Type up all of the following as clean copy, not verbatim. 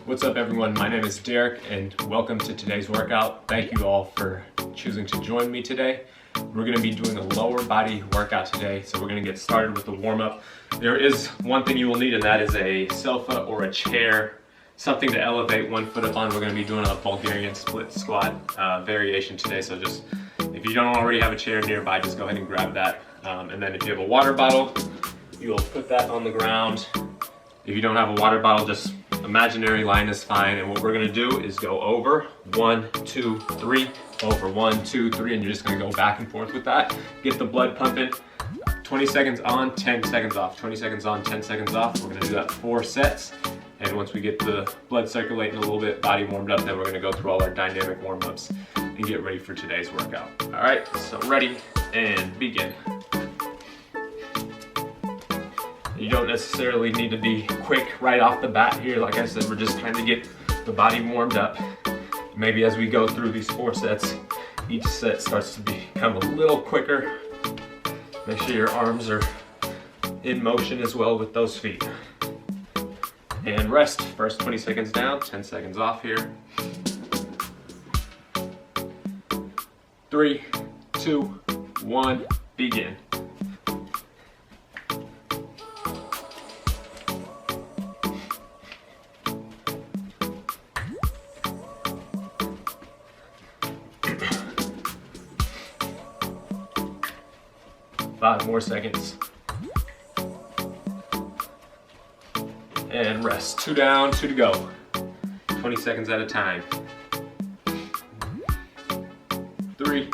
What's up everyone, my name is Derek and welcome to today's workout. Thank you all for choosing to join me today. We're going to be doing a lower body workout today, so we're going to get started with the warm-up. There is one thing you will need, and that is a sofa or a chair, something to elevate one foot up on. We're going to be doing a Bulgarian split squat variation today, so just if you don't already have a chair nearby, just go ahead and grab that. And then if you have a water bottle, you will put that on the ground. If you don't have a water bottle, just imaginary line is fine. And what we're gonna do is go over 1, 2, 3, over 1, 2, 3, and you're just gonna go back and forth with that. Get the blood pumping. 20 seconds on, 10 seconds off. 20 seconds on, 10 seconds off. We're gonna do that 4 sets. And once we get the blood circulating a little bit, body warmed up, then we're gonna go through all our dynamic warm-ups and get ready for today's workout. All right, so ready and begin. You don't necessarily need to be quick right off the bat here. Like I said, we're just trying to get the body warmed up. Maybe as we go through these 4 sets, each set starts to become a little quicker. Make sure your arms are in motion as well with those feet. And rest, first 20 seconds down, 10 seconds off here. 3, 2, 1, begin. Five more seconds. And rest. 2 down, 2 to go. 20 seconds at a time. 3,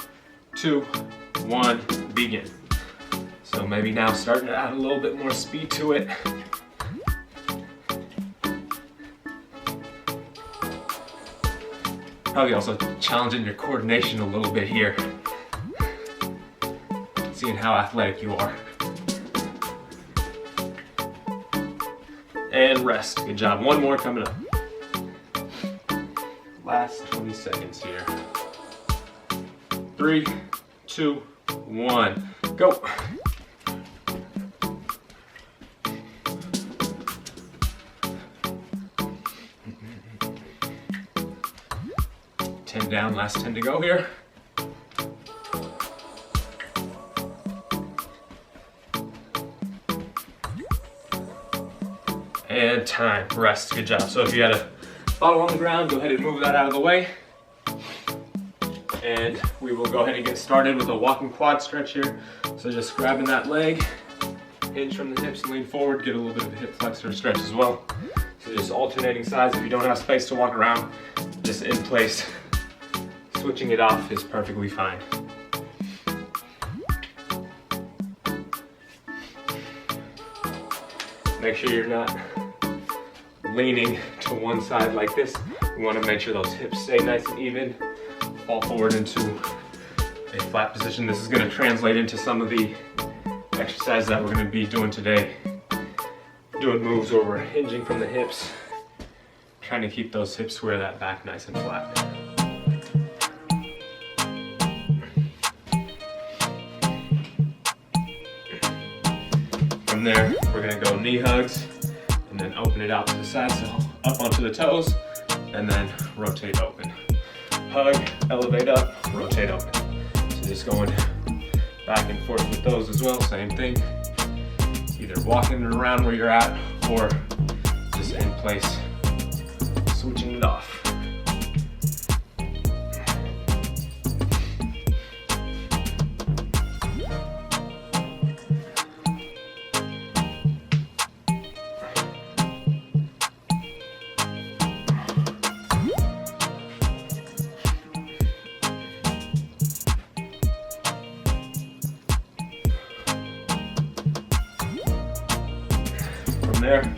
2, 1, begin. So maybe now starting to add a little bit more speed to it. Probably also challenging your coordination a little bit here. Seeing how athletic you are. And rest. Good job. One more coming up. Last 20 seconds here. 3, 2, 1, go. Down, last 10 to go here. And time, rest, good job. So if you had a bottle on the ground, go ahead and move that out of the way. And we will go ahead and get started with a walking quad stretch here. So just grabbing that leg, hinge from the hips and lean forward, get a little bit of a hip flexor stretch as well. So just alternating sides. If you don't have space to walk around, just in place. Switching it off is perfectly fine. Make sure you're not leaning to one side like this. We want to make sure those hips stay nice and even. Fall forward into a flat position. This is going to translate into some of the exercises that we're going to be doing today. Doing moves where we're hinging from the hips, trying to keep those hips square, that back nice and flat. From there, we're gonna go knee hugs and then open it out to the side, so up onto the toes and then rotate open. Hug, elevate up, rotate open. So just going back and forth with those as well, same thing. Either walking around where you're at or just in place, switching it off. There,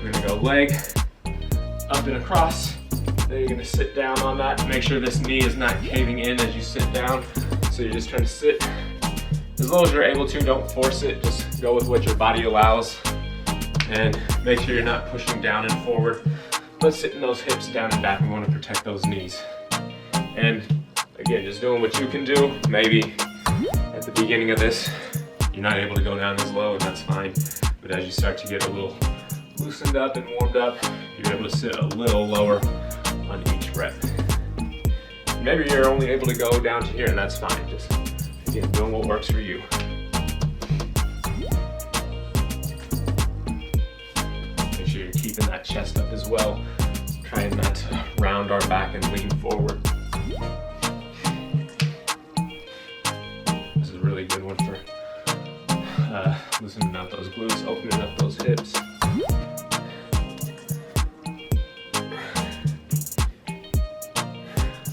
we're gonna go leg up and across. Then you're gonna sit down on that. Make sure this knee is not caving in as you sit down. So you're just trying to sit as low as you're able to. Don't force it, just go with what your body allows. And make sure you're not pushing down and forward, but sitting those hips down and back. We want to protect those knees. And again, just doing what you can do. Maybe at the beginning of this, you're not able to go down as low, and that's fine. But as you start to get a little loosened up and warmed up, you're be able to sit a little lower on each rep. Maybe you're only able to go down to here, and that's fine. Just, again, doing what works for you. Make sure you're keeping that chest up as well. Trying not to round our back and lean forward. This is a really good one for loosening out those glutes, opening up those hips.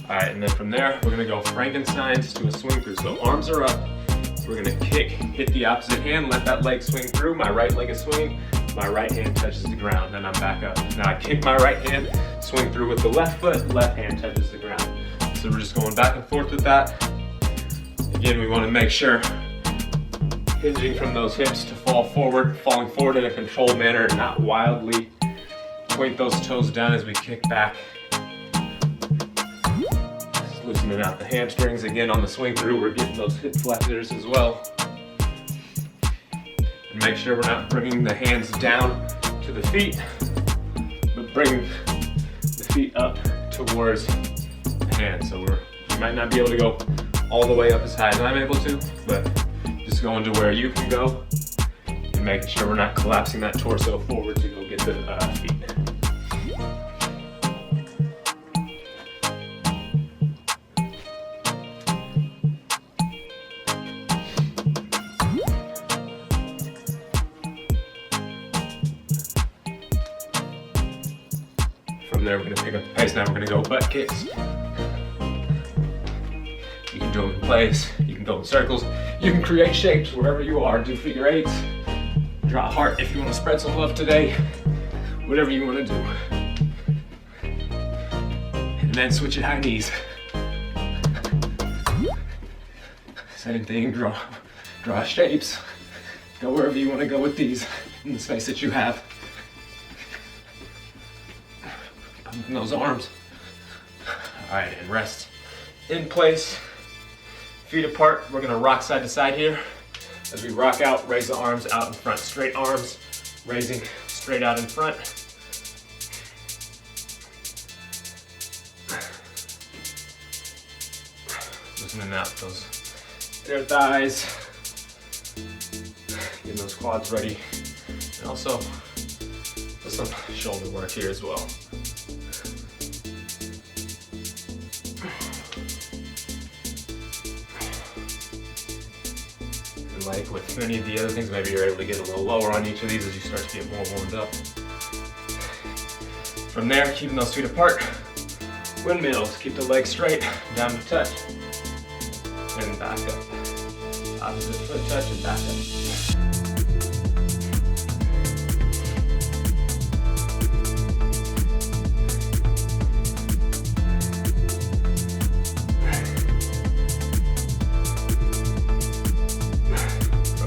Alright, and then from there, we're gonna go Frankenstein's to a swing through. So arms are up, we're gonna kick, hit the opposite hand, let that leg swing through. My right leg is swinging, my right hand touches the ground, then I'm back up. Now I kick my right hand, swing through with the left foot, left hand touches the ground. So we're just going back and forth with that. Again, we wanna make sure, hinging from those hips to fall forward, falling forward in a controlled manner, not wildly point those toes down as we kick back. Just loosening out the hamstrings. Again, on the swing through, we're getting those hip flexors as well. And make sure we're not bringing the hands down to the feet, but bring the feet up towards the hands. So you might not be able to go all the way up as high as I'm able to, but just going to where you can go and making sure we're not collapsing that torso forward to go get the feet. From there, we're going to pick up the pace. Now we're going to go butt kicks. You can do them in place, you can go in circles, you can create shapes wherever you are. Do figure eights, draw a heart if you want to spread some love today, whatever you want to do. And then switch at high knees. Same thing, draw shapes. Go wherever you want to go with these in the space that you have. Open those arms. All right, and rest in place. Feet apart, we're gonna rock side to side here. As we rock out, raise the arms out in front. Straight arms, raising straight out in front. Loosening out those inner thighs. Getting those quads ready. And also, some shoulder work here as well. Like with many of the other things, maybe you're able to get a little lower on each of these as you start to get more warmed up. From there, keeping those feet apart, windmills, keep the legs straight, down to touch, and back up. Opposite foot touch and back up.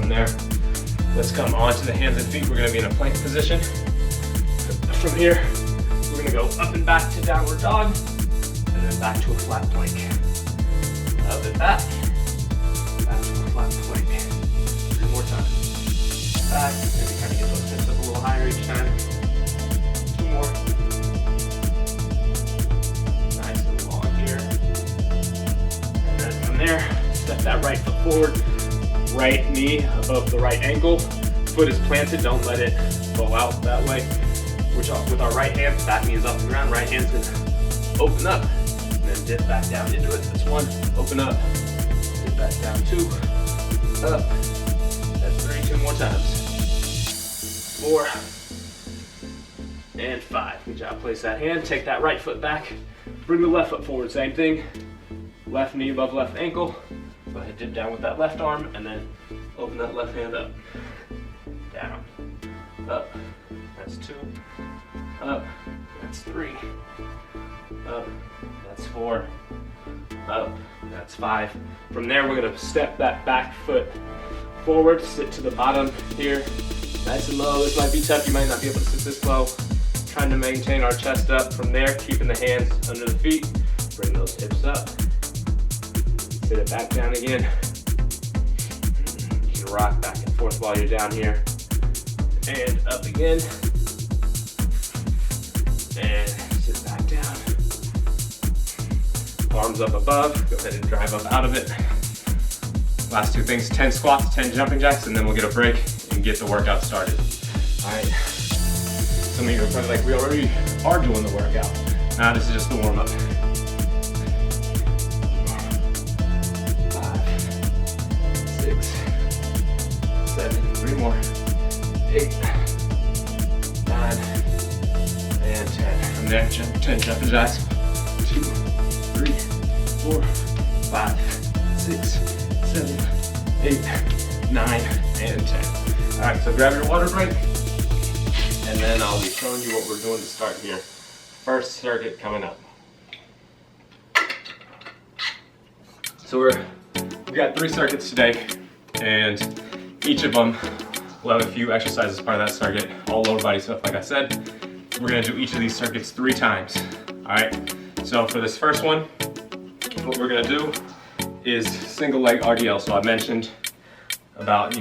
There. Let's come onto the hands and feet. We're going to be in a plank position. From here, we're going to go up and back to downward dog, and then back to a flat plank. Up and back to a flat plank. 3 more times. Back, maybe kind of get those hips up a little higher each time. 2 more. Nice and long here. And then from there, step that right foot forward. Right knee above the right ankle. Foot is planted, don't let it fall out that way. With our right hand, back knee is off the ground, right hand's gonna open up, and then dip back down into it. That's 1, open up, dip back down, 2, up, that's 3, 2 more times. 4, and 5. Good job, place that hand, take that right foot back, bring the left foot forward, same thing. Left knee above left ankle. Go ahead, dip down with that left arm, and then open that left hand up. Down, up, that's 2, up, that's 3, up, that's 4, up, that's 5. From there, we're gonna step that back foot forward, sit to the bottom here, nice and low. This might be tough, you might not be able to sit this low. Trying to maintain our chest up. From there, keeping the hands under the feet, bring those hips up. Sit it back down again. You can rock back and forth while you're down here. And up again. arms up above. Go ahead and drive up out of it. Last two things, 10 squats, 10 jumping jacks, and then we'll get a break and get the workout started. All right. Some of you are probably like, we already are doing the workout. Nah, this is just the warm up. 5, 6, 7, 3 more, 8, 9, and 10. From there, 10 jumping jacks. 2, 3, 4, 5, 6, 7, 8, 9, and 10. All right, so grab your water break, and then I'll be showing you what we're doing to start here. First circuit coming up. So we've got 3 circuits today, and each of them will have a few exercises as part of that circuit, all lower body stuff like I said. We're gonna do each of these circuits 3 times, all right? So for this first one, what we're gonna do is single leg RDL. So I mentioned about,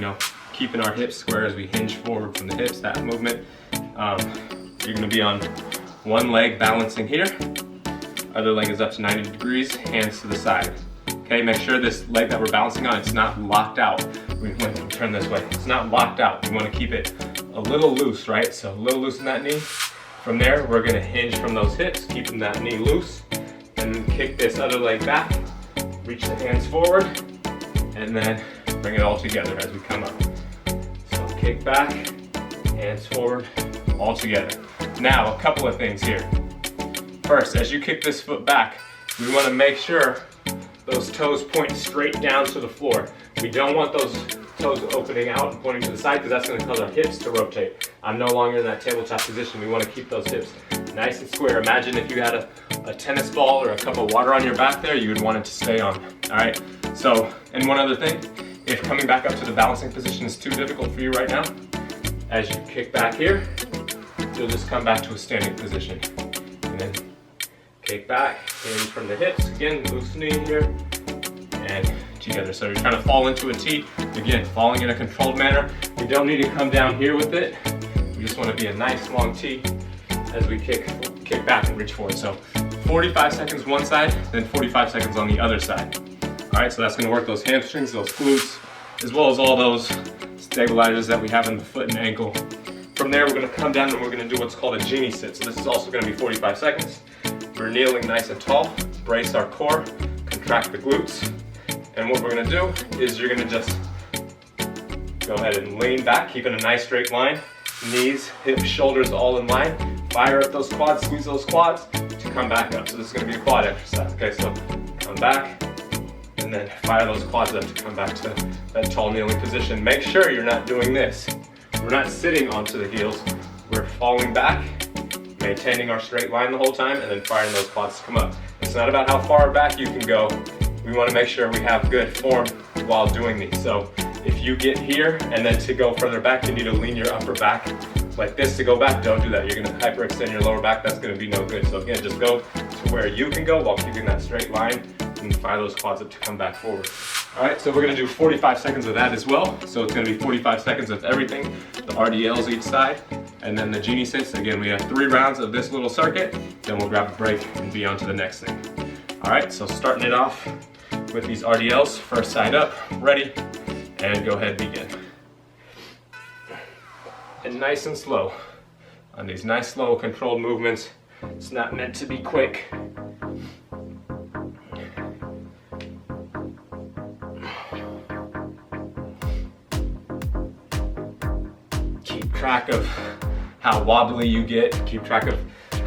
keeping our hips square as we hinge forward from the hips, that movement. You're gonna be on one leg balancing here, other leg is up to 90 degrees, hands to the side. Okay, make sure this leg that we're balancing on, it's not locked out. We want to turn this way. It's not locked out. We want to keep it a little loose, right? So a little loose in that knee. From there, we're gonna hinge from those hips, keeping that knee loose, and then kick this other leg back, reach the hands forward, and then bring it all together as we come up. So kick back, hands forward, all together. Now, a couple of things here. First, as you kick this foot back, we want to make sure those toes point straight down to the floor. We don't want those toes opening out and pointing to the side because that's going to cause our hips to rotate. I'm no longer in that tabletop position. We want to keep those hips nice and square. Imagine if you had a tennis ball or a cup of water on your back there, you would want it to stay on. All right. So, and one other thing, if coming back up to the balancing position is too difficult for you right now, as you kick back here, you'll just come back to a standing position. And then kick back, hinge from the hips. Again, loose knee here, and together. So you're trying to fall into a T. Again, falling in a controlled manner. We don't need to come down here with it. We just want to be a nice long T as we kick back and reach forward. So 45 seconds one side, then 45 seconds on the other side. All right, so that's going to work those hamstrings, those glutes, as well as all those stabilizers that we have in the foot and ankle. From there, we're going to come down and we're going to do what's called a genie sit. So this is also going to be 45 seconds. We're kneeling nice and tall, brace our core, contract the glutes. And what we're going to do is you're going to just go ahead and lean back, keeping a nice straight line. Knees, hips, shoulders all in line. Fire up those quads, squeeze those quads to come back up. So this is going to be a quad exercise. Okay, so come back and then fire those quads up to come back to that tall kneeling position. Make sure you're not doing this. We're not sitting onto the heels. We're falling back, maintaining our straight line the whole time, and then firing those quads to come up. It's not about how far back you can go. We want to make sure we have good form while doing these. So if you get here and then to go further back, you need to lean your upper back like this to go back. Don't do that. You're going to hyperextend your lower back. That's going to be no good. So again, just go to where you can go while keeping that straight line and fire those quads up to come back forward. All right, so we're going to do 45 seconds of that as well. So it's going to be 45 seconds of everything, the RDLs each side, and then the genie sits. Again, we have 3 rounds of this little circuit. Then we'll grab a break and be on to the next thing. All right, so starting it off with these RDLs, first side up, ready, and go ahead, begin. And nice and slow. On these nice, slow, controlled movements, it's not meant to be quick. Keep track of how wobbly you get, keep track of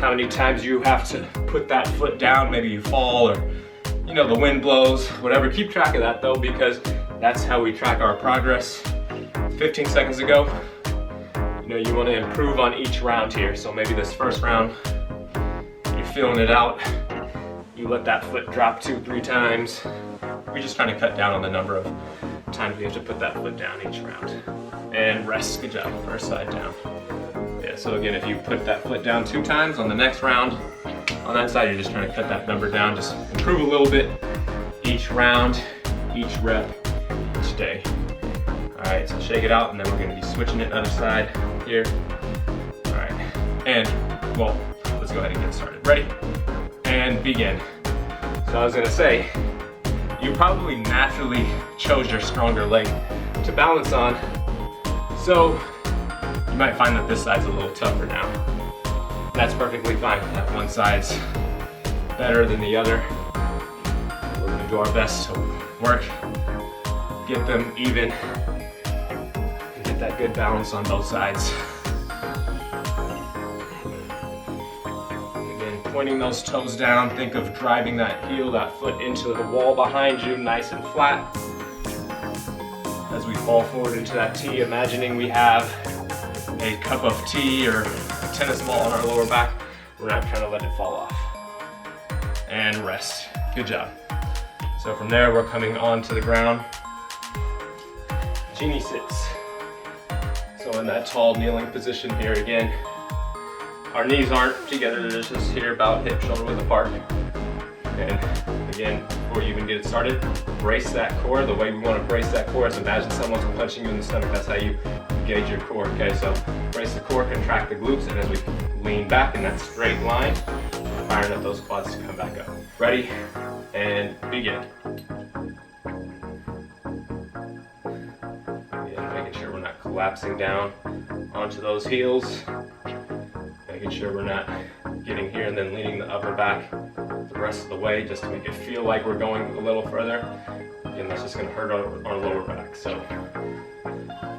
how many times you have to put that foot down, maybe you fall or the wind blows, whatever. Keep track of that though, because that's how we track our progress. 15 seconds ago, you want to improve on each round here. So maybe this first round, you're feeling it out. You let that foot drop 2-3 times. We're just trying to cut down on the number of times we have to put that foot down each round. And rest, good job, first side down. Yeah, so again, if you put that foot down 2 times on the next round, on that side, you're just trying to cut that number down. Just improve a little bit each round, each rep, each day. All right, so shake it out, and then we're gonna be switching it other side here. All right, and well, let's go ahead and get started. Ready? And begin. So So I was gonna say, you probably naturally chose your stronger leg to balance on, so you might find that this side's a little tougher now. That's perfectly fine. That one side's better than the other. We're gonna do our best to work, get them even, and get that good balance on both sides. Again, pointing those toes down, think of driving that heel, that foot into the wall behind you, nice and flat. As we fall forward into that T, imagining we have a cup of tea or a tennis ball on our lower back. We're not trying to let it fall off. And rest. Good job. So from there, we're coming onto the ground. Genie sits. So in that tall kneeling position here again, our knees aren't together, they're just here about hip shoulder width apart. And again, before you even get it started, brace that core. The way we want to brace that core is imagine someone's punching you in the stomach. That's how you engage your core, okay? So brace the core, contract the glutes, and as we lean back in that straight line, firing up those quads to come back up. Ready, and begin. Again, making sure we're not collapsing down onto those heels. Making sure we're not getting here and then leaning the upper back the rest of the way just to make it feel like we're going a little further. Again, that's just gonna hurt our lower back. So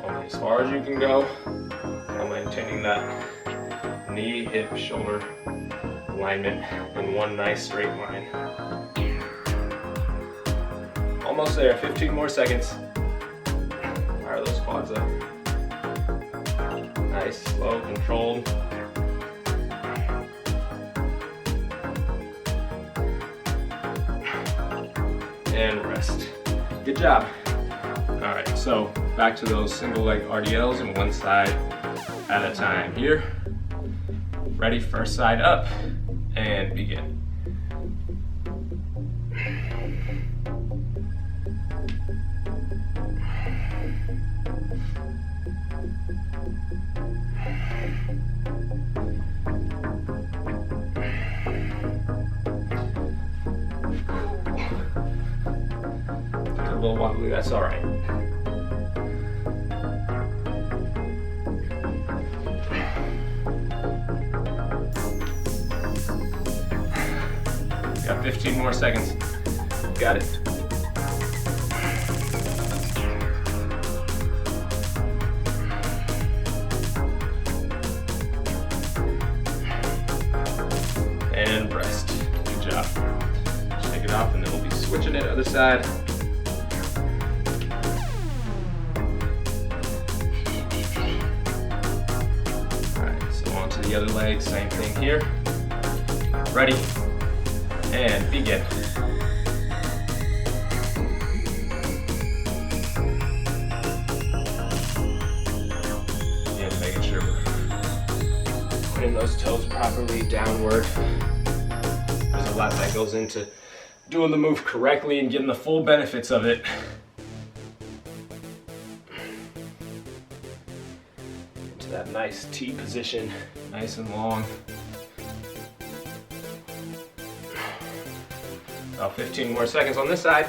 only as far as you can go while maintaining that knee, hip, shoulder alignment in one nice straight line. Almost there, 15 more seconds. Fire those quads up. Nice, slow, controlled. And rest. Good job. All right, so back to those single leg RDLs and one side at a time here. Ready, first side up, and begin. A little wobbly, that's all right. Got 15 more seconds. Got it. And rest. Good job. Shake it off and then we'll be switching it other side. The other leg, same thing here. Ready, and begin. Again, making sure we're putting those toes properly downward. There's a lot that goes into doing the move correctly and getting the full benefits of it. Into that nice T position. Nice and long. About 15 more seconds on this side.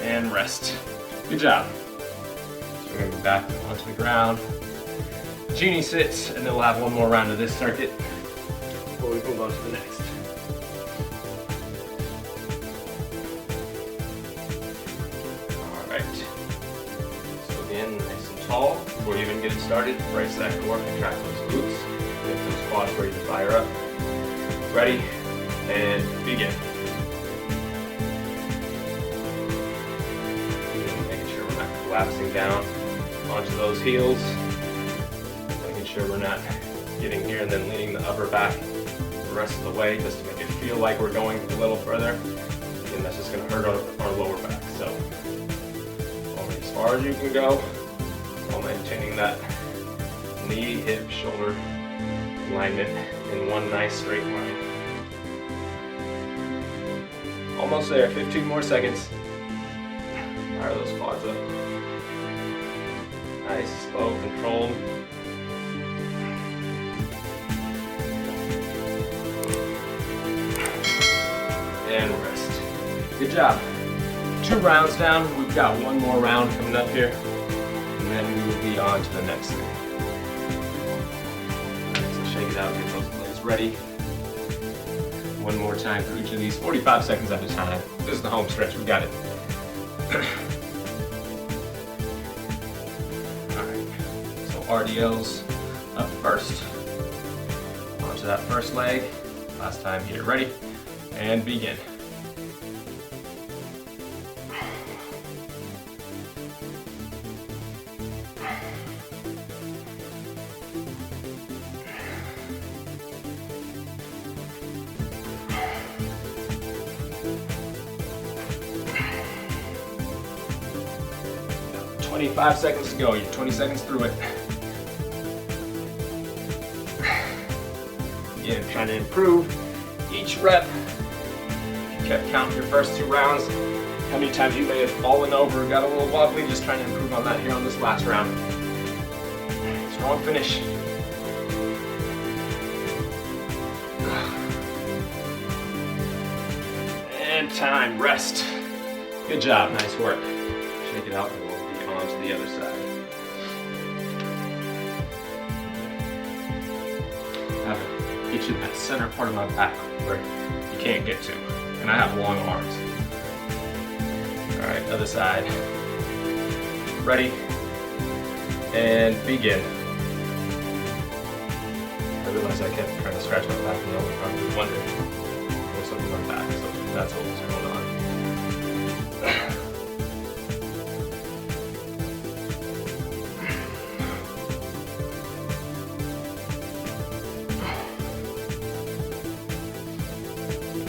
And rest. Good job. So we're gonna go back onto the ground. Genie sits, and then we'll have one more round of this circuit before we move on to the next. All right. So again, nice and tall. Before you even get it started, brace that core, contract those glutes, get those quads ready to fire up. Ready, and begin. Again, making sure we're not collapsing down onto those heels. Making sure we're not getting here and then leaning the upper back the rest of the way just to make it feel like we're going a little further. Again, that's just going to hurt our lower back. So only as far as you can go while maintaining that knee, hip, shoulder alignment in one nice straight line. Almost there, 15 more seconds. Fire those quads up. Nice, slow, controlled. And rest. Good job. 2 rounds down. We've got 1 more round coming up here. And then we will be on to the next thing. So shake it out, get those blades ready. 1 more time for each of these, 45 seconds at a time. This is the home stretch, we got it. Alright, so RDLs up first. Onto that first leg. Last time here, ready? And begin. Now, 25 seconds to go. You're 20 seconds through it. Again, trying to improve each rep. You kept count your first 2 rounds. How many times you may have fallen over, got a little wobbly, just trying to improve on that here on this last round. Strong finish. And time, rest. Good job, nice work. Shake it out and we'll be on to the other side. Have it get you in that center part of my back where you can't get to. And I have long arms. All right, other side. Ready? And begin. I realized I kept trying to scratch my back and I was probably wondering what's up with my back, so that's what was going on.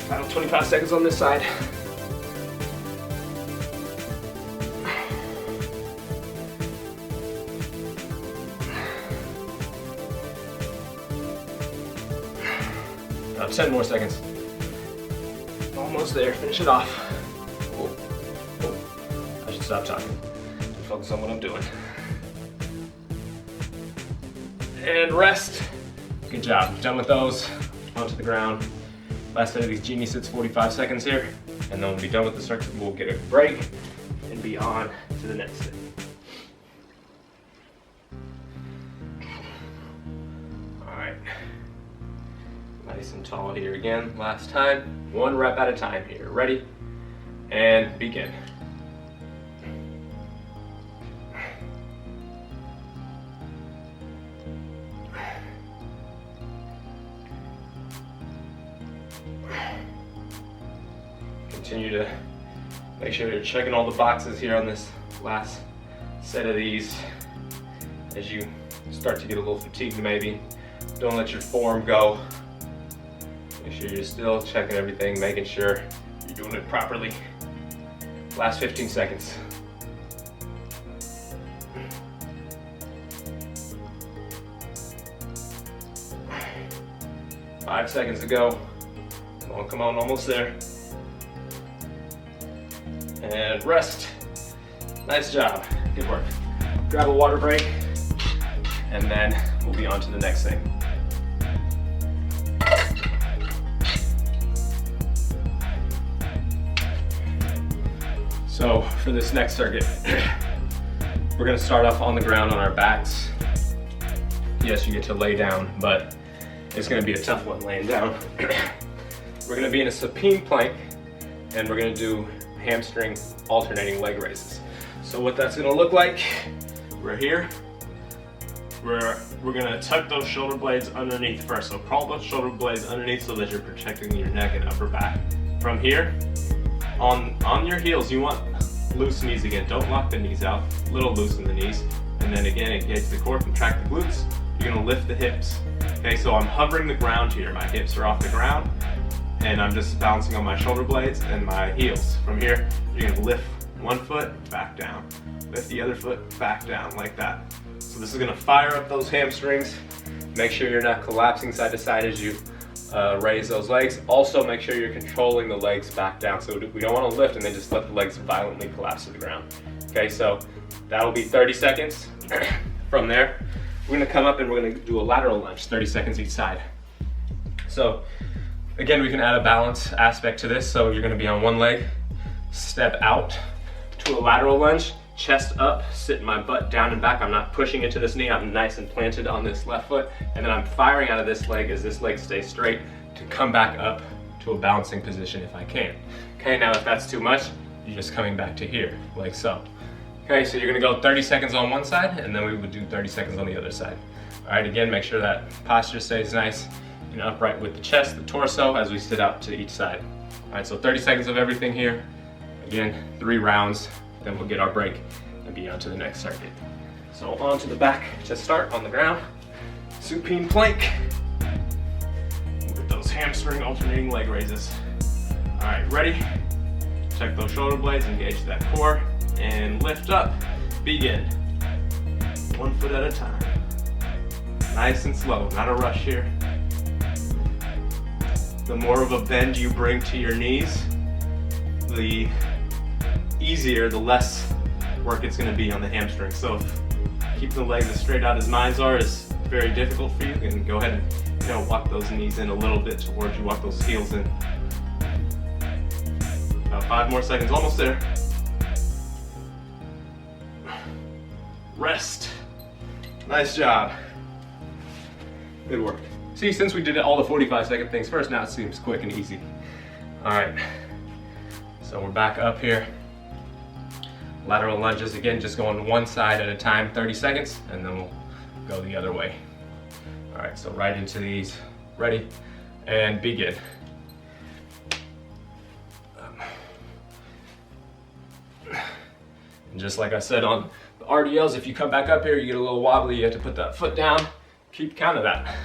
Final 25 seconds on this side. About 10 more seconds. Almost there, finish it off. Oh. I should stop talking and focus on what I'm doing. And rest. Good job, done with those. Onto the ground. Last set of these genie sits, 45 seconds here, and then we'll be done with the circuit. We'll get a break and be on to the next thing. All right, nice and tall here again. Last time, 1 rep at a time here. Ready? And begin. Continue to make sure you're checking all the boxes here on this last set of these as you start to get a little fatigued maybe. Don't let your form go. Make sure you're still checking everything, making sure you're doing it properly. Last 15 seconds. Five seconds to go. Come on, almost there. And rest. Nice job. Good work. Grab a water break, and then we'll be on to the next thing. So for this next circuit, we're going to start off on the ground on our backs. Yes, you get to lay down, but it's going to be a tough one laying down. We're going to be in a supine plank, and we're going to do hamstring alternating leg raises. So what that's going to look like, we're here. We're going to tuck those shoulder blades underneath first. So crawl those shoulder blades underneath so that you're protecting your neck and upper back. From here, on your heels, you want loose knees again. Don't lock the knees out, a little loose in the knees. And then again, engage the core, contract the glutes. You're going to lift the hips. Okay, so I'm hovering the ground here. My hips are off the ground, and I'm just balancing on my shoulder blades and my heels. From here, you're gonna lift one foot, back down. Lift the other foot, back down, like that. So this is gonna fire up those hamstrings. Make sure you're not collapsing side to side as you raise those legs. Also make sure you're controlling the legs back down. So we don't want to lift and then just let the legs violently collapse to the ground. Okay, so that'll be 30 seconds. From there, we're gonna come up and we're gonna do a lateral lunge, 30 seconds each side. So again, we can add a balance aspect to this. So you're gonna be on one leg, step out to a lateral lunge, chest up, sit my butt down and back. I'm not pushing into this knee, I'm nice and planted on this left foot, and then I'm firing out of this leg as this leg stays straight to come back up to a balancing position if I can. Okay, now if that's too much, you're just coming back to here, like so. Okay, so you're gonna go 30 seconds on one side, and then we would do 30 seconds on the other side. All right, again, make sure that posture stays nice and upright with the chest, the torso, as we sit out to each side. All right, so 30 seconds of everything here. Again, 3 rounds, then we'll get our break and be on to the next circuit. So on to the back to start on the ground. Supine plank with those hamstring alternating leg raises. All right, ready? Check those shoulder blades, engage that core, and lift up. Begin. 1 foot at a time. Nice and slow, not a rush here. The more of a bend you bring to your knees, the easier, the less work it's going to be on the hamstring. So keep the legs as straight out as mine are is very difficult for you. You can go ahead and walk those knees in a little bit towards you, walk those heels in. About 5 more seconds, almost there. Rest. Nice job. Good work. See, since we did all the 45-second things first, now it seems quick and easy. All right, so we're back up here. Lateral lunges, again, just going one side at a time, 30 seconds, and then we'll go the other way. All right, so right into these. Ready, and begin. And just like I said on the RDLs, if you come back up here, you get a little wobbly, you have to put that foot down. Keep count of that.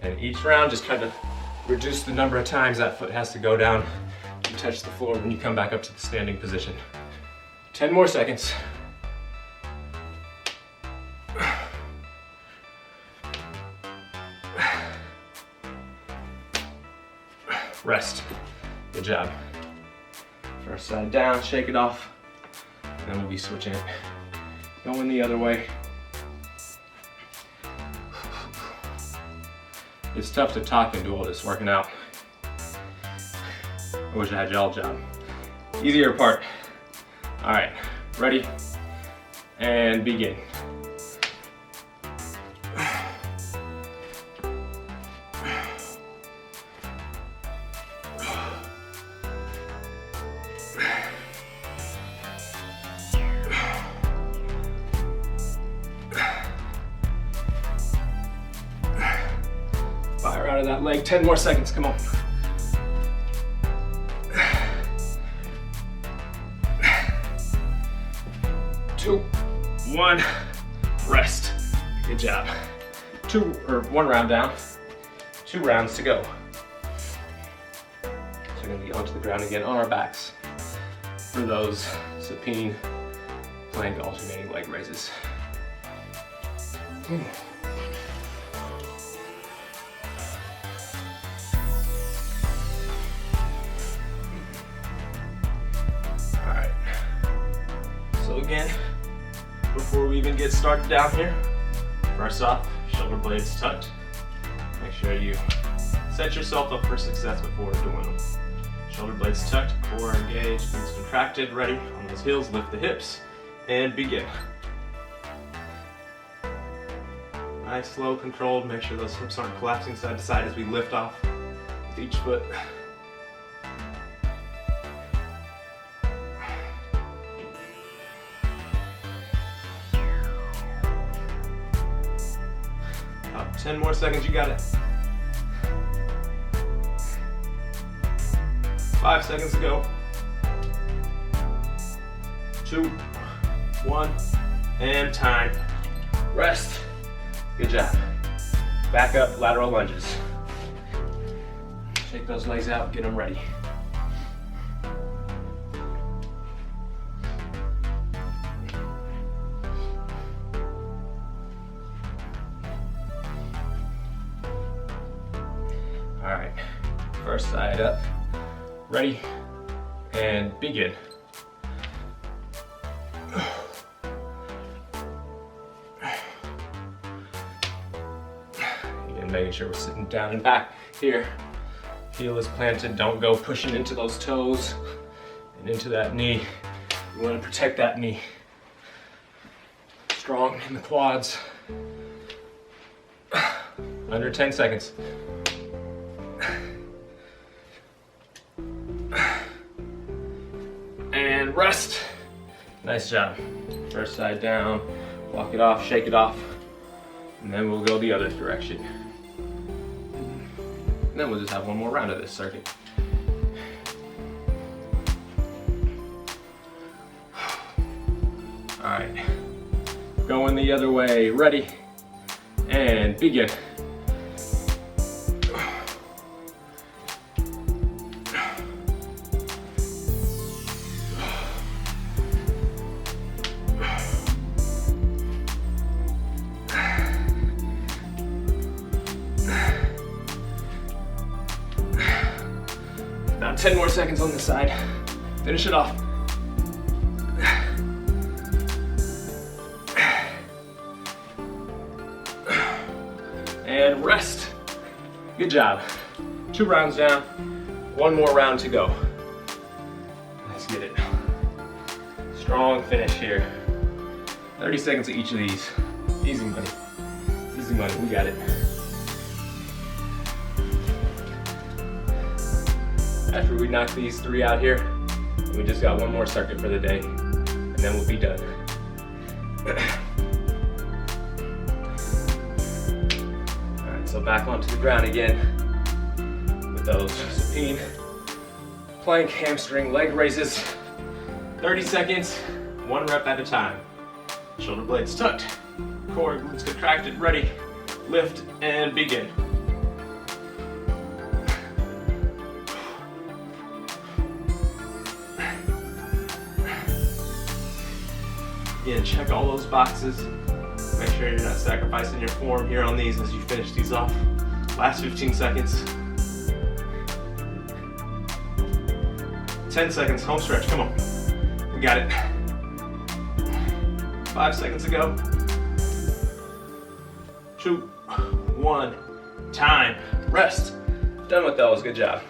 And each round, just kind of reduce the number of times that foot has to go down to touch the floor when you come back up to the standing position. 10 more seconds. Rest. Good job. First side down, shake it off, and then we'll be switching it. Going the other way. It's tough to talk and do all this working out. I wish I had y'all job. Easier part. All right, ready? And begin. Fire out of that leg, 10 more seconds, come on. Two, one, rest. Good job. One round down, 2 rounds to go. So we're gonna be onto the ground again on our backs for those supine plank alternating leg raises. All right, so again, before we even get started down here, first off, shoulder blades tucked. Make sure you set yourself up for success before doing them. Shoulder blades tucked, core engaged, knees contracted, ready. On those heels, lift the hips, and begin. Nice, slow, controlled. Make sure those hips aren't collapsing side to side as we lift off with each foot. About 10 more seconds, you got it. 5 seconds to go. 2, 1, and time. Rest. Good job. Back up, lateral lunges. Shake those legs out, get them ready. All Ready? And begin. Again, making sure we're sitting down and back here. Heel is planted, don't go pushing into those toes and into that knee. You want to protect that knee. Strong in the quads. Under 10 seconds. And rest. Nice job. First side down, walk it off, shake it off, and then we'll go the other direction. And then we'll just have one more round of this circuit. All right, going the other way. Ready? And begin. About 10 more seconds on this side. Finish it off. And rest. Good job. 2 rounds down, 1 more round to go. Let's get it. Strong finish here. 30 seconds of each of these. Easy money. Easy money, we got it. After we knock these 3 out here, we just got 1 more circuit for the day, and then we'll be done. All right, so back onto the ground again with those supine plank, hamstring, leg raises. 30 seconds, 1 rep at a time. Shoulder blades tucked, core glutes contracted, ready, lift, and begin. Again, check all those boxes. Make sure you're not sacrificing your form here on these as you finish these off. Last 15 seconds. 10 seconds, home stretch, come on. We got it. 5 seconds to go. 2, 1, time, rest. Done with those, good job.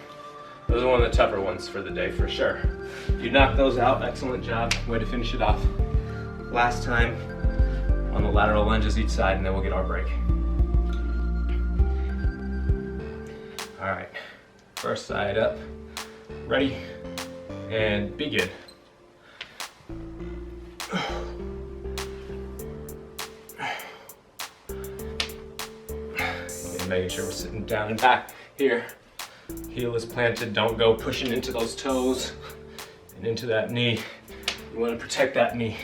Those are one of the tougher ones for the day for sure. You knocked those out, excellent job. Way to finish it off. Last time on the lateral lunges each side, and then we'll get our break. All right, first side up. Ready? And begin. And making sure we're sitting down and back here. Heel is planted, don't go pushing into those toes and into that knee. You want to protect that knee.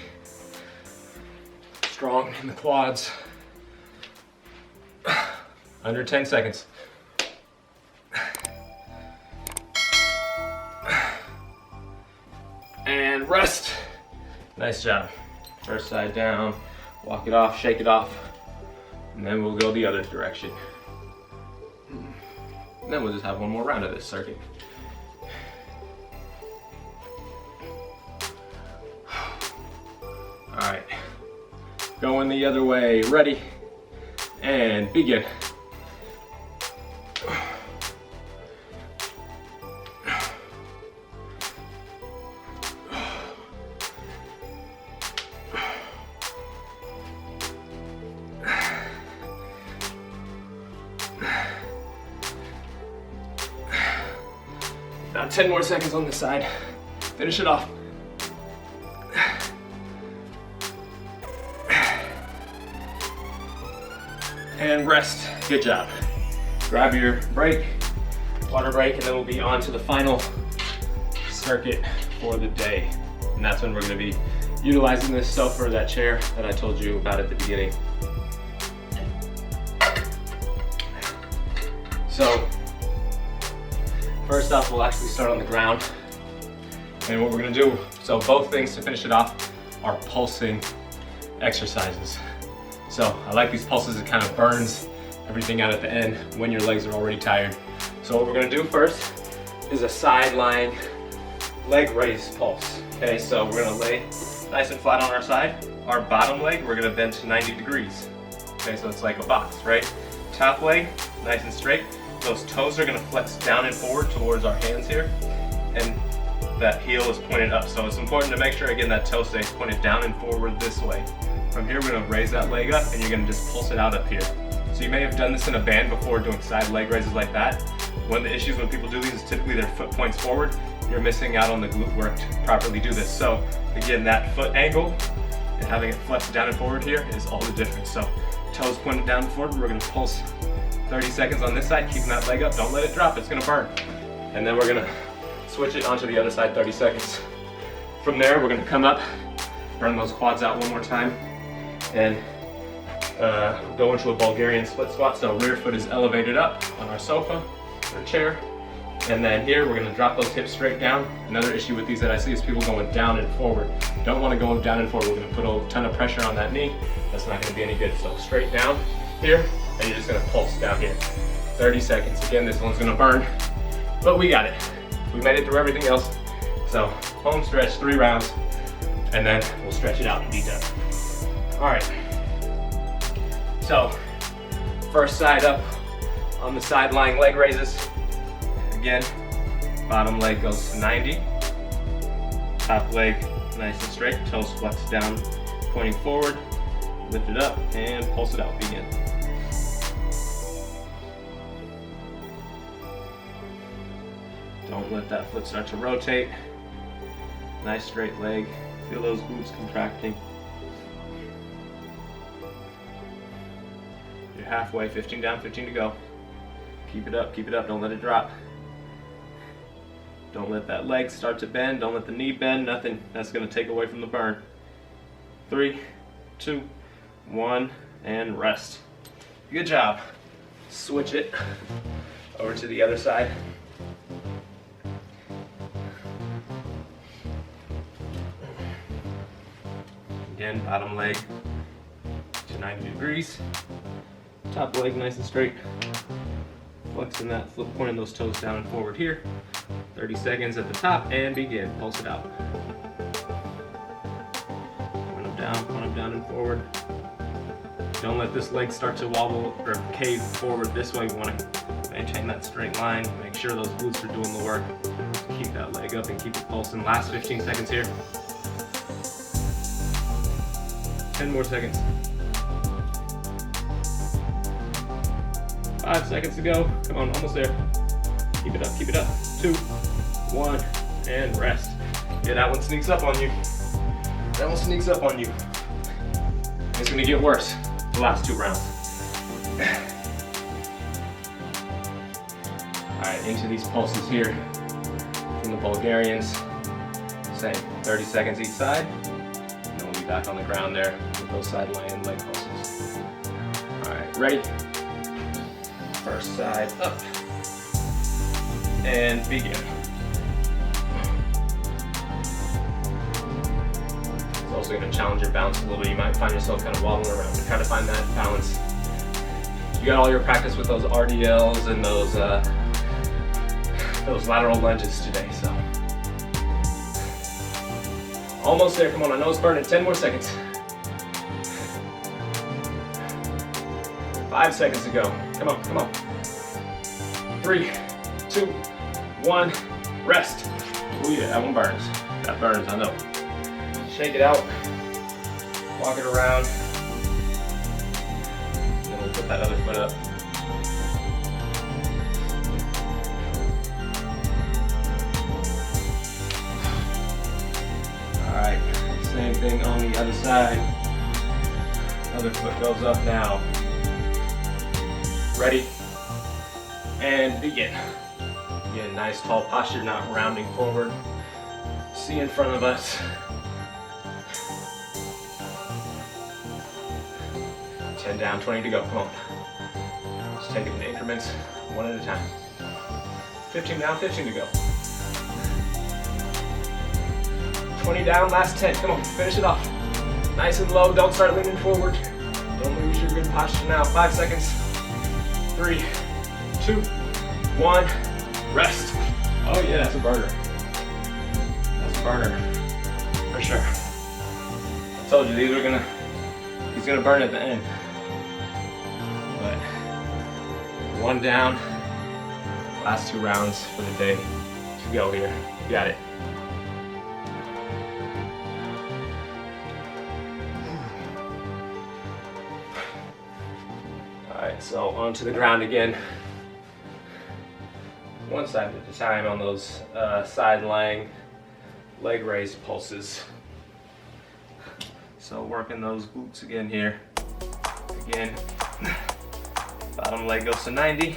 Strong in the quads. Under 10 seconds. And rest. Nice job. First side down, walk it off, shake it off, and then we'll go the other direction. And then we'll just have 1 more round of this circuit. All right. Going the other way. Ready? And begin. About 10 more seconds on this side. Finish it off. And rest. Good job. Grab your break, water break, and then we'll be on to the final circuit for the day. And that's when we're going to be utilizing this sofa, that chair that I told you about at the beginning. So first off, we'll actually start on the ground. And what we're going to do, so both things to finish it off are pulsing exercises. So I like these pulses, it kind of burns everything out at the end when your legs are already tired. So what we're gonna do first is a side lying leg raise pulse. Okay, so we're gonna lay nice and flat on our side. Our bottom leg, we're gonna bend to 90 degrees. Okay, so it's like a box, right? Top leg, nice and straight. Those toes are gonna flex down and forward towards our hands here. And that heel is pointed up. So it's important to make sure, again, that toe stays pointed down and forward this way. From here, we're gonna raise that leg up and you're gonna just pulse it out up here. So you may have done this in a band before, doing side leg raises like that. One of the issues when people do these is typically their foot points forward. You're missing out on the glute work to properly do this. So again, that foot angle and having it flex down and forward here is all the difference. So toes pointed down and forward, we're gonna pulse 30 seconds on this side, keeping that leg up. Don't let it drop, it's gonna burn. And then we're gonna switch it onto the other side, 30 seconds. From there, we're gonna come up, burn those quads out one more time, and go into a Bulgarian split squat. So rear foot is elevated up on our sofa or chair. And then here, we're gonna drop those hips straight down. Another issue with these that I see is people going down and forward. Don't wanna go down and forward. We're gonna put a ton of pressure on that knee. That's not gonna be any good. So straight down here, and you're just gonna pulse down here. 30 seconds. Again, this one's gonna burn, but we got it. We made it through everything else. So home stretch, 3 rounds, and then we'll stretch it out and be done. All right. So first side up on the side lying leg raises. Again, bottom leg goes to 90. Top leg nice and straight, toes flex down, pointing forward. Lift it up and pulse it out. Begin. Don't let that foot start to rotate. Nice straight leg. Feel those glutes contracting. You're halfway, 15 down, 15 to go. Keep it up, don't let it drop. Don't let that leg start to bend, don't let the knee bend, nothing that's gonna take away from the burn. 3, 2, 1, and rest. Good job. Switch it over to the other side. Again, bottom leg to 90 degrees. Top leg nice and straight. Flexing that foot, pointing those toes down and forward here. 30 seconds at the top and begin. Pulse it out. Point them down and forward. Don't let this leg start to wobble or cave forward this way. We want to maintain that straight line. Make sure those glutes are doing the work. Keep that leg up and keep it pulsing. Last 15 seconds here. 10 more seconds. 5 seconds to go. Come on, almost there. Keep it up, keep it up. 2, 1, and rest. Yeah, that one sneaks up on you. That one sneaks up on you. It's gonna get worse the last 2 rounds. All right, into these pulses here from the Bulgarians. Same, 30 seconds each side. And then we'll be back on the ground there with those side lying leg pulses. All right, ready? First side up. And begin. It's also going to challenge your balance a little bit. You might find yourself kind of wobbling around. Try to find that balance. You got all your practice with those RDLs and those lateral lunges today, so. Almost there, come on, I know it's burning, 10 more seconds. 5 seconds to go, come on, come on. 3, 2, 1, rest. Oh yeah, that one burns. That burns, I know. Shake it out, walk it around. Then we'll put that other foot up. All right, same thing on the other side. Other foot goes up now. Ready? And begin. Again, nice tall posture, not rounding forward. See in front of us. 10 down, 20 to go, come on. Just take it in increments, one at a time. 15 down, 15 to go. 20 down, last 10, come on, finish it off. Nice and low, don't start leaning forward. Don't lose your good posture now, 5 seconds. 3, 2, 1, rest. Oh yeah, that's a burner. That's a burner, for sure. I told you he's gonna burn at the end. But one down, last 2 rounds for the day to go here. You got it. All right, so onto the ground again. One side at a time on those side lying leg raise pulses. So working those glutes again here. Again, bottom leg goes to 90.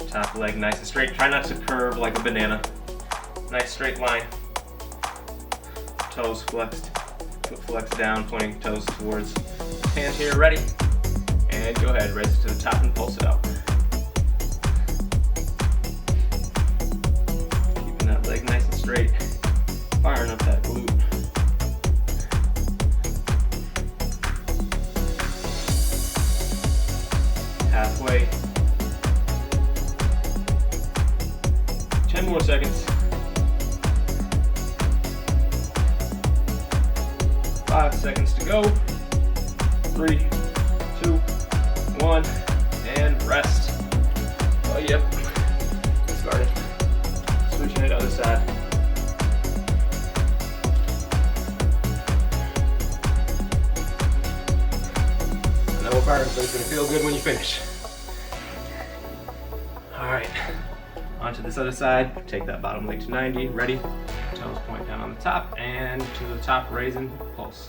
Top leg nice and straight. Try not to curve like a banana. Nice straight line. Toes flexed. Foot flexed down, pointing toes towards hand here. Ready? And go ahead, raise it to the top and pulse it out. Keeping that leg nice and straight. Firing up that glute. Halfway. 10 more seconds. 5 seconds to go. 3, 2, 1, and rest. Oh, yep. Started. Switching it to the other side. No burn, but it's gonna feel good when you finish. All right, onto this other side. Take that bottom leg to 90. Ready? Toes point down on the top, and to the top, raising, pulse.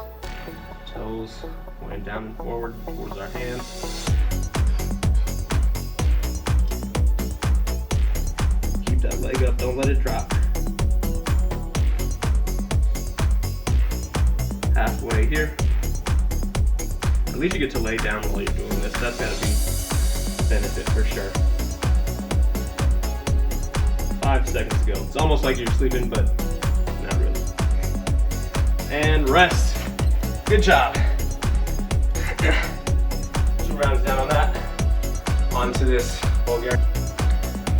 Toes pointing down and forward towards our hands. Keep that leg up, don't let it drop. Halfway here. At least you get to lay down while you're doing this. That's gotta be a benefit for sure. 5 seconds to go. It's almost like you're sleeping, but not really. And rest. Good job. 2 rounds down on that. Onto this Bulgarian.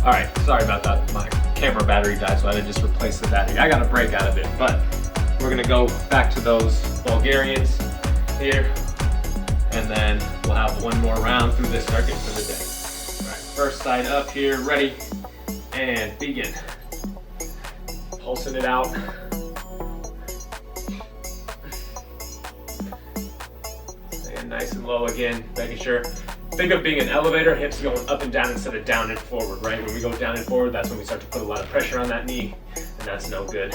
All right, sorry about that. My camera battery died, so I had to just replace the battery. I got a break out of it, but we're gonna go back to those Bulgarians here, and then we'll have one more round through this circuit for the day. All right, first side up here, ready, and begin. Pulsing it out. Staying nice and low again, making sure. Think of being an elevator, hips going up and down instead of down and forward, right? When we go down and forward, that's when we start to put a lot of pressure on that knee, and that's no good.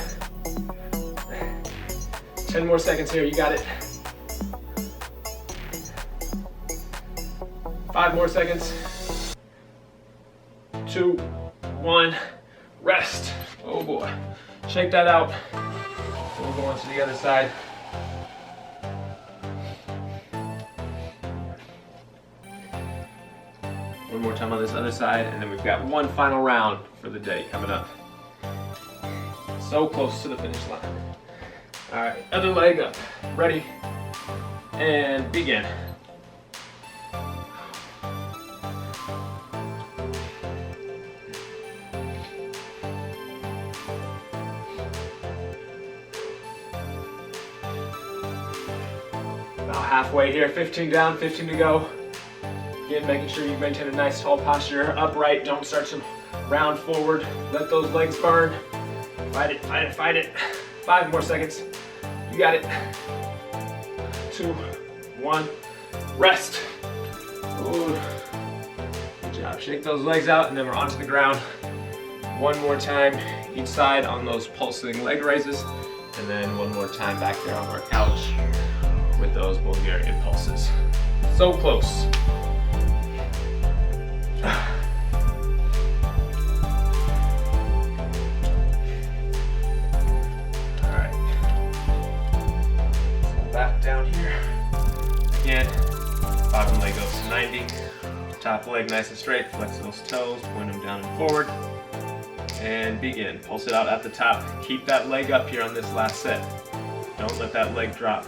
10 more seconds here, you got it. 5 more seconds. 2, 1, rest. Oh boy. Shake that out. We'll go on to the other side. One more time on this other side, and then we've got one final round for the day coming up. So close to the finish line. All right, other leg up. Ready, and begin. About halfway here, 15 down, 15 to go. Again, making sure you maintain a nice tall posture, upright, don't start to round forward. Let those legs burn. Fight it, fight it, fight it. 5 more seconds. You got it. 2, 1, rest. Ooh. Good job. Shake those legs out, and then we're onto the ground. One more time each side on those pulsing leg raises, and then one more time back there on our couch with those Bulgarian pulses. So close. Alright. Back down here. Again, bottom leg goes to 90. Top leg nice and straight. Flex those toes, point them down and forward. And begin. Pulse it out at the top. Keep that leg up here on this last set. Don't let that leg drop.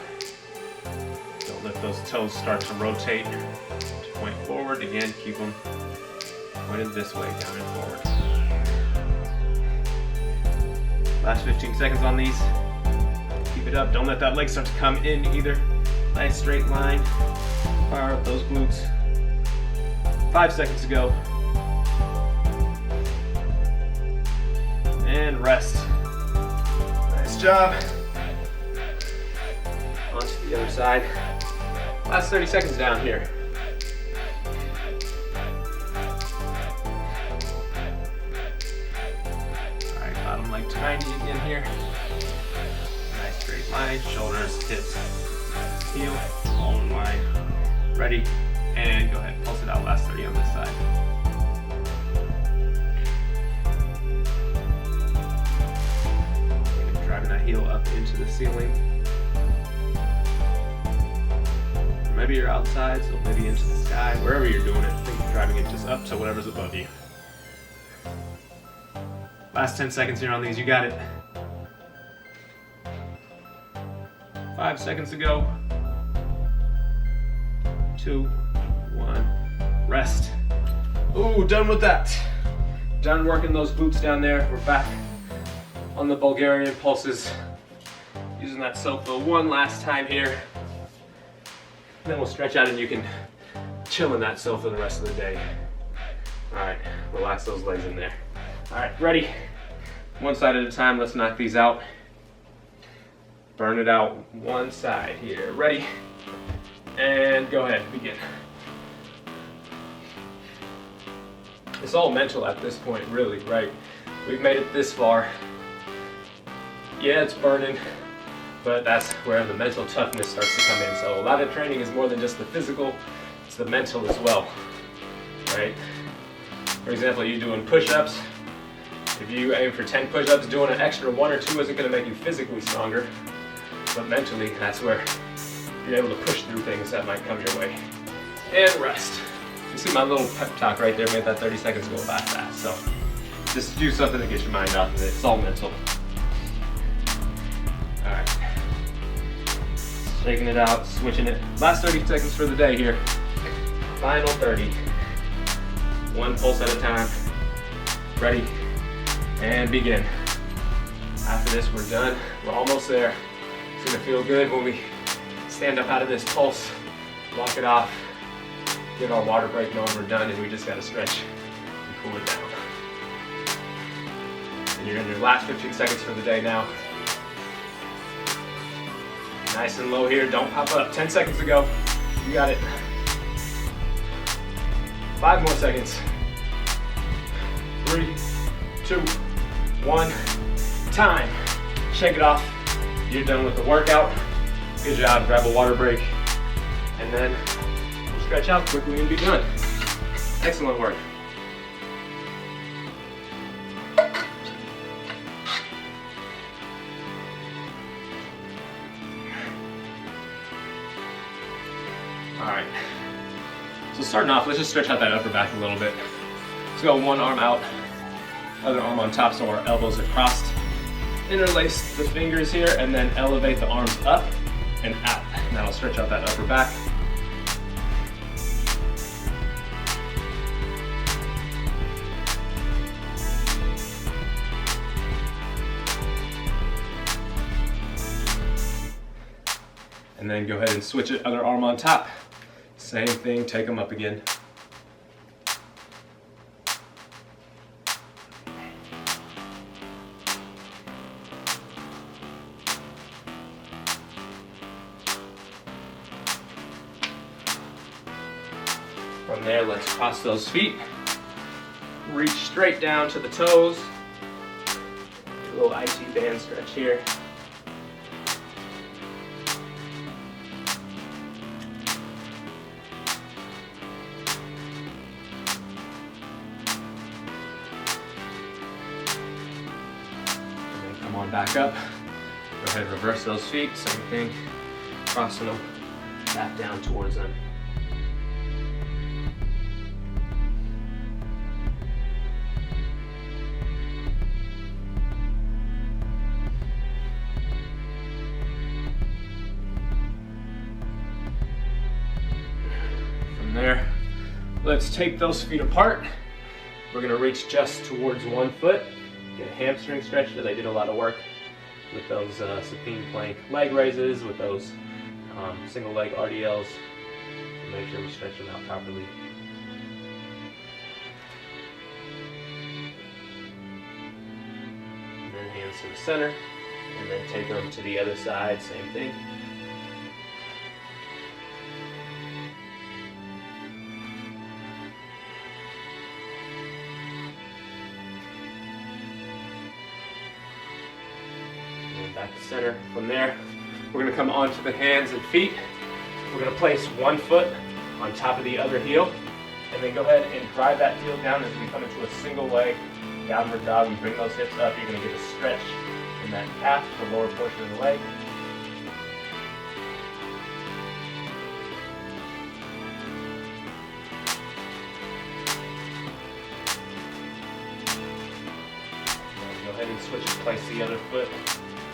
Don't let those toes start to rotate. To point forward. Again, keep them pointed this way, down and forward. Last 15 seconds on these. Keep it up. Don't let that leg start to come in either. Nice straight line. Fire up those glutes. 5 seconds to go. And rest. Nice job. On to the other side. Last 30 seconds down here. All right, bottom leg to 90 again here. Nice straight line, shoulders, hips, heel, all in line. Ready, and go ahead, pulse it out, last 30 on this side. And driving that heel up into the ceiling. Or maybe you're outside, so maybe into the sky, wherever you're doing it, think of driving it just up to whatever's above you. Last 10 seconds here on these, you got it. 5 seconds to go. 2, 1, rest. Ooh, done with that. Done working those glutes down there. We're back on the Bulgarian pulses. Using that sofa one last time here. Then we'll stretch out and you can chill in that sofa the rest of the day. All right, relax those legs in there. All right, ready? One side at a time, let's knock these out. Burn it out one side here. Ready? And go ahead, begin. It's all mental at this point, really, right? We've made it this far. Yeah, it's burning, but that's where the mental toughness starts to come in. So a lot of training is more than just the physical, it's the mental as well, right? For example, you're doing push-ups. If you aim for 10 push-ups, doing an extra 1 or 2 isn't going to make you physically stronger, but mentally, that's where you're able to push through things that might come your way. And rest. You see my little pep talk right there made that 30 seconds go by fast. So just do something to get your mind off of it. It's all mental. All right. Shaking it out, switching it. Last 30 seconds for the day here. Final 30. One pulse at a time. Ready? And begin. After this, we're done. We're almost there. It's gonna feel good when we stand up out of this pulse, walk it off, get our water break on, we're done, and we just gotta stretch and cool it down. And you're in your last 15 seconds for the day now. Nice and low here, don't pop up. 10 seconds to go. You got it. 5 more seconds. 3, 2, 1, time. Shake it off. You're done with the workout. Good job, grab a water break. And then we'll stretch out quickly and be done. Excellent work. All right. So starting off, let's just stretch out that upper back a little bit. Let's go one arm out, other arm on top so our elbows are crossed. Interlace the fingers here and then elevate the arms up and out. And that'll stretch out that upper back. And then go ahead and switch it, other arm on top. Same thing, take them up again. From there, let's cross those feet. Reach straight down to the toes. Do a little IT band stretch here. And then come on back up. Go ahead and reverse those feet. Same thing. Crossing them back down towards them. There. Let's take those feet apart. We're going to reach just towards one foot get a hamstring stretch. They did a lot of work with those supine plank leg raises, with those single leg RDLs. So make sure we stretch them out properly. And then hands to the center, and then take them to the other side, same thing. Back to center. From there, we're going to come onto the hands and feet. We're going to place one foot on top of the other heel, and then go ahead and drive that heel down as we come into a single leg downward dog. We bring those hips up. You're going to get a stretch in that calf, the lower portion of the leg. And go ahead and switch and place the other foot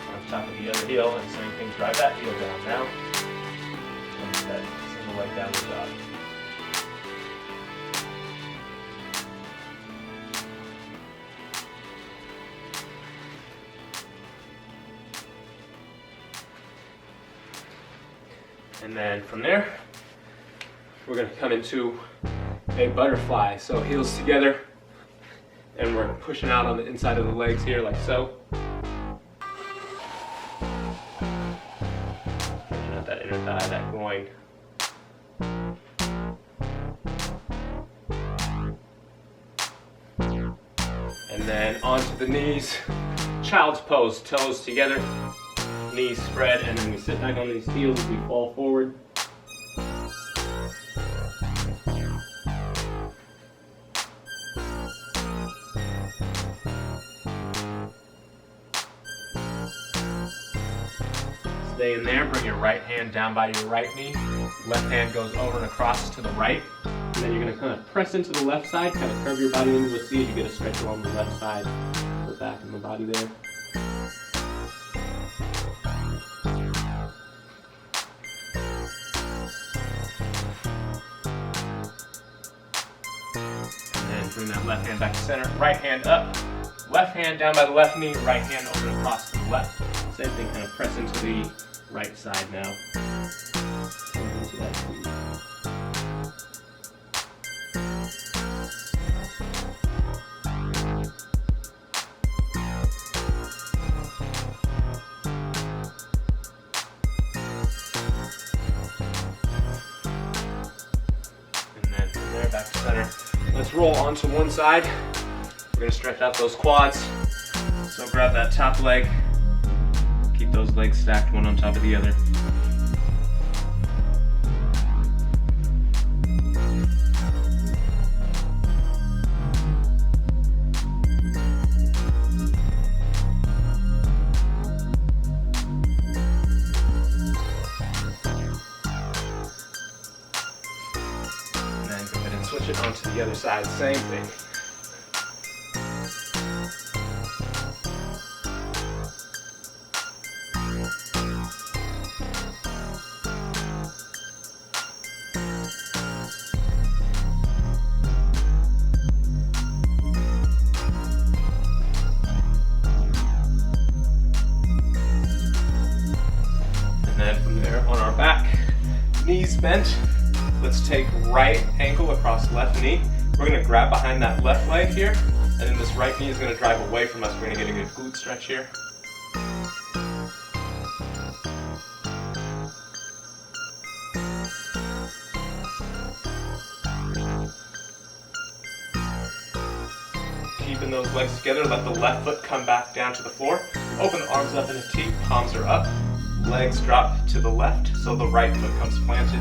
on top of the other heel, and same thing, drive that heel down now. And that single leg downward dog. And then from there, we're going to come into a butterfly. So heels together, and we're pushing out on the inside of the legs here like so. That inner thigh, that groin. And then onto the knees, child's pose, toes together, knees spread, and then we sit back on these heels as we fall forward. Stay in there, bring your right hand down by your right knee. Left hand goes over and across to the right. And then you're going to kind of press into the left side, kind of curve your body into a C as you get a stretch along the left side, the back and the body there. And then bring that left hand back to center. Right hand up, left hand down by the left knee, right hand over and across to the left. Same thing, kind of press into the right side now. Into that seat. And then from there, back to center. Let's roll onto one side. We're going to stretch out those quads. So grab that top leg. Keep those legs stacked one on top of the other. And then go ahead and switch it onto the other side, same thing. On our back, knees bent. Let's take right ankle across left knee. We're going to grab behind that left leg here, and then this right knee is going to drive away from us. We're going to get a good glute stretch here. Keeping those legs together, let the left foot come back down to the floor. Open the arms up in a T, palms are up. Legs drop to the left, so the right foot comes planted,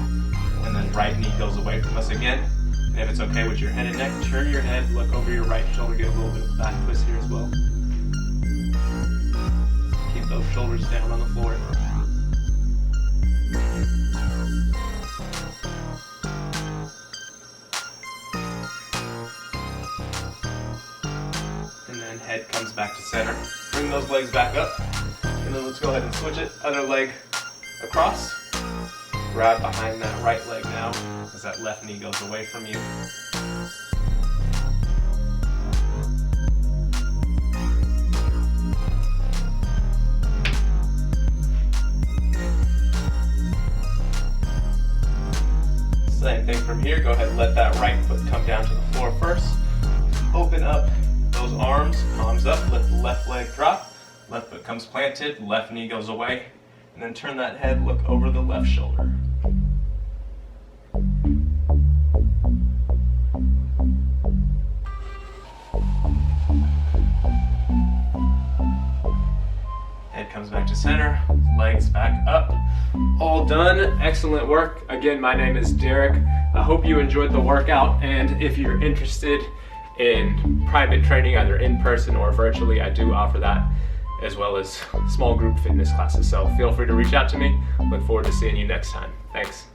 and then right knee goes away from us again. And if it's okay with your head and neck, turn your head, look over your right shoulder, get a little bit of a back twist here as well. Keep those shoulders down on the floor. And then head comes back to center. Bring those legs back up. And then let's go ahead and switch it. Other leg across. Grab behind that right leg now as that left knee goes away from you. from here, go ahead and let that right foot come down to the floor first. Open up those arms, palms up, let the left leg drop. Left foot comes planted, left knee goes away. And then turn that head, look over the left shoulder. Head comes back to center, legs back up. All done, excellent work. Again, my name is Derek. I hope you enjoyed the workout, and if you're interested in private training, either in person or virtually, I do offer that, as well as small group fitness classes. So feel free to reach out to me. Look forward to seeing you next time. Thanks.